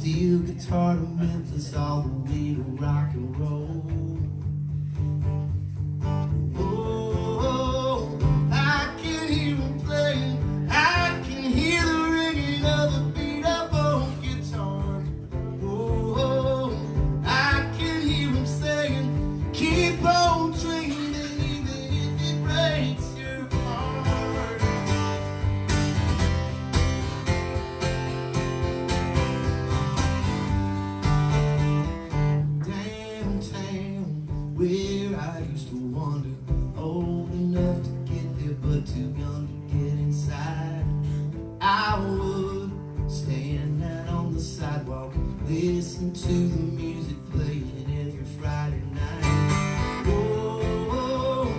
steel guitar to Memphis, all the way to rock and roll. Oh, I can hear him playing, I can hear the ringing of the beat up on guitar. Oh, I can hear him saying, keep on dreaming even if it breaks your heart. Downtown, where I used to wander, old enough to get there but too young to get inside. I would stand out on the sidewalk, listen to the music playing every Friday night. Oh,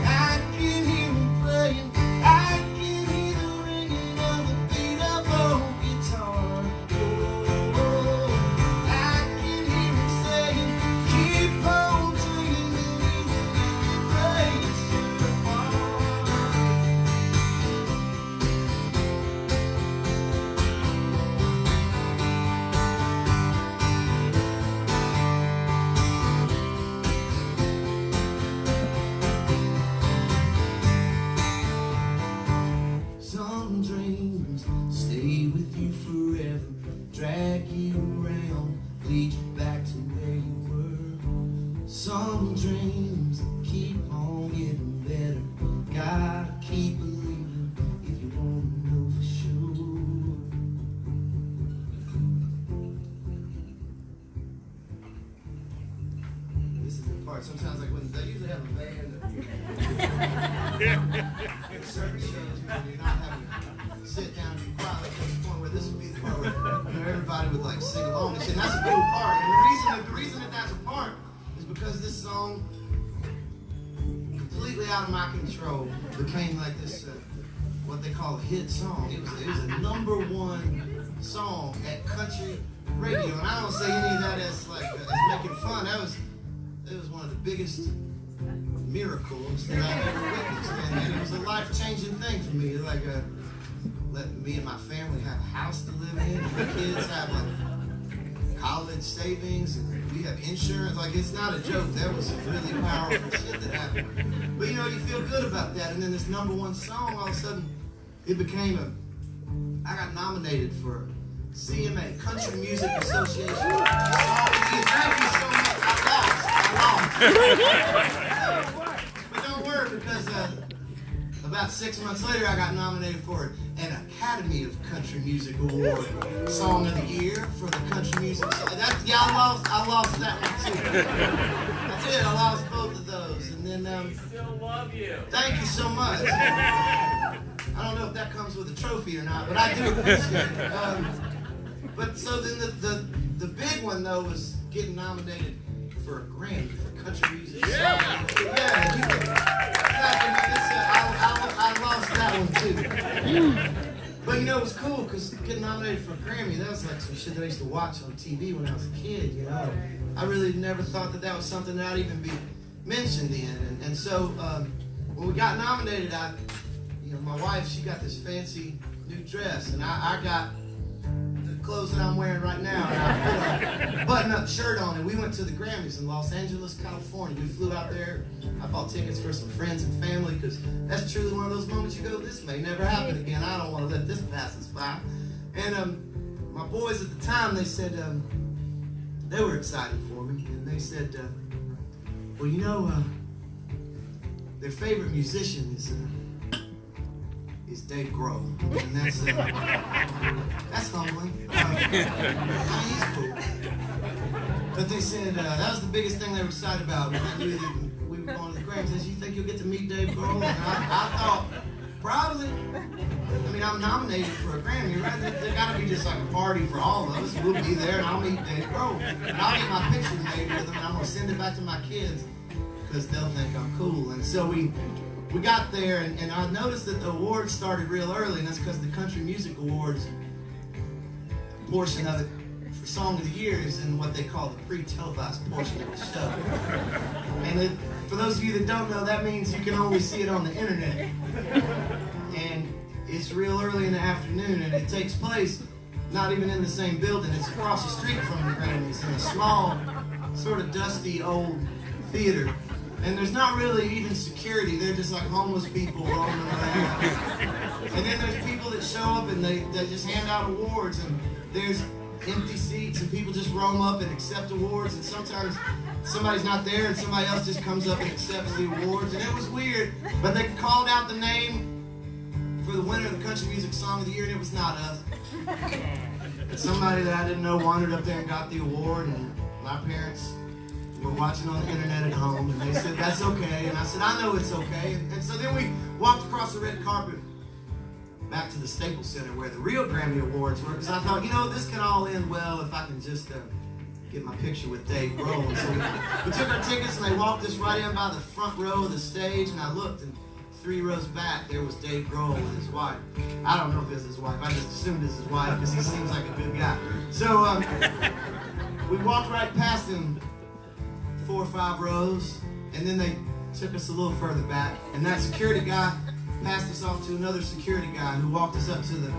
I can hear him playing, I can hear the ringing of the beat up on guitar. Oh, I can hear him saying, keep on dreaming even if it breaks your heart. Some dreams stay with you forever, drag you around, lead you back to where you were. Some dreams keep on getting better, gotta keep believing if you want to know for sure. This is the part, sometimes like when they usually have a band at certain shows, you're not having to sit down and be quiet. Like there's a point where this would be the part where everybody would like sing along and shit. And that's a cool part. And the reason that that's a part is because this song, completely out of my control, became like this, what they call a hit song. It was a #1 song at country radio. And I don't say any of that as like as making fun. It was one of the biggest miracles that I've ever witnessed, and it was a life-changing thing for me. It's like let me and my family have a house to live in, and my kids have like college savings, and we have insurance. Like, it's not a joke. That was some really powerful shit that happened. But you know, you feel good about that, and then this #1 song, all of a sudden, it became I got nominated for CMA, Country Music Association. Thank you so much. I lost. But don't worry, because about 6 months later, I got nominated for an Academy of Country Music Award, Song of the Year for the Country Music. I lost that one too. That's it. I lost both of those, and then. We still love you. Thank you so much. I don't know if that comes with a trophy or not, but I do appreciate it. But so then the big one though was getting nominated for a Grammy for country music. Yeah, I lost that one too. But you know, it was cool because getting nominated for a Grammy, that was like some shit that I used to watch on TV when I was a kid. You know, I really never thought that was something that I'd even be mentioned in. And so when we got nominated, my wife, she got this fancy new dress, and I got the clothes that I'm wearing right now, and I put a button-up shirt on, and we went to the Grammys in Los Angeles, California. We flew out there. I bought tickets for some friends and family, because that's truly one of those moments you go, this may never happen again. I don't want to let this pass us by. And my boys at the time, they said, they were excited for me, and they said, well, you know, their favorite musician is Dave Grohl, and that's humbling. He's cool. But they said that was the biggest thing they were excited about when I knew that we were going to the Grammys. They said, you think you'll get to meet Dave Grohl? And I thought, probably. I mean, I'm nominated for a Grammy, right? There gotta be just like a party for all of us. We'll be there, and I'll meet Dave Grohl. And I'll get my picture made with him, and I'm gonna send it back to my kids, because they'll think I'm cool. And so we got there, and I noticed that the awards started real early, and that's because the Country Music Awards portion of it for Song of the Year is in what they call the pre-televised portion of the show. And for those of you that don't know, that means you can only see it on the internet. And it's real early in the afternoon, and it takes place not even in the same building. It's across the street from the Grammys in a small, sort of dusty old theater. And there's not really even security. They're just like homeless people roaming around. And then there's people that show up and they just hand out awards, and there's empty seats and people just roam up and accept awards, and sometimes somebody's not there and somebody else just comes up and accepts the awards. And it was weird, but they called out the name for the winner of the Country Music Song of the Year, and it was not us. But somebody that I didn't know wandered up there and got the award, and my parents were watching on the internet at home, and they said, that's okay. And I said, I know it's okay. And so then we walked across the red carpet back to the Staples Center where the real Grammy Awards were, because I thought, you know, this can all end well if I can just get my picture with Dave Grohl. And so we took our tickets, and they walked us right in by the front row of the stage, and I looked, and 3 rows back, there was Dave Grohl with his wife. I don't know if it was his wife. I just assumed it was his wife because he seems like a good guy. So we walked right past him 4 or 5 rows, and then they took us a little further back, and that security guy passed us off to another security guy who walked us up to the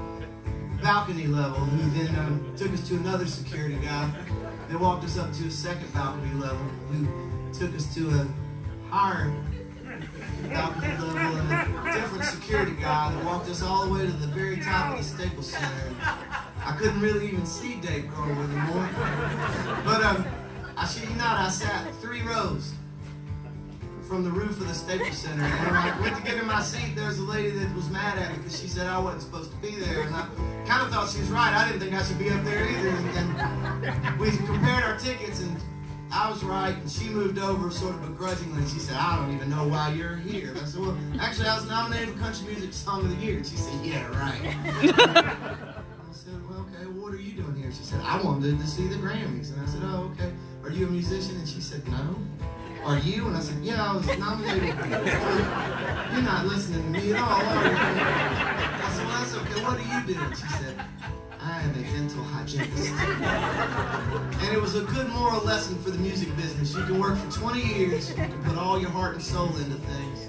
balcony level, who then took us to another security guy. They walked us up to a second balcony level, who took us to a higher balcony level, and a different security guy that walked us all the way to the very top of the Staples Center. And I couldn't really even see Dave Grohl anymore. But I shit you not, I sat 3 rows from the roof of the Staples Center, and when I went to get in my seat, there was a lady that was mad at me because she said I wasn't supposed to be there, and I kind of thought she was right. I didn't think I should be up there either, and we compared our tickets, and I was right, and she moved over sort of begrudgingly, and she said, I don't even know why you're here. And I said, well, actually, I was nominated for Country Music Song of the Year. And she said, yeah, right. I said, well, okay, well, what are you doing here? She said, I wanted to see the Grammys. And I said, oh, okay. Are you a musician? And she said, no. Are you? And I said, yeah, I was nominated. You're not listening to me at all, are you? I said, well, that's okay. What do you do? And she said, I am a dental hygienist. And it was a good moral lesson for the music business. You can work for 20 years, you can put all your heart and soul into things,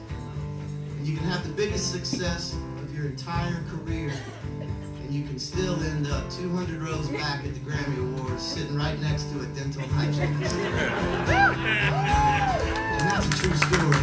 and you can have the biggest success of your entire career, and you can still end up 200 rows back at the Grammy Awards, sitting right next to a dental hygienist. And that's a true story.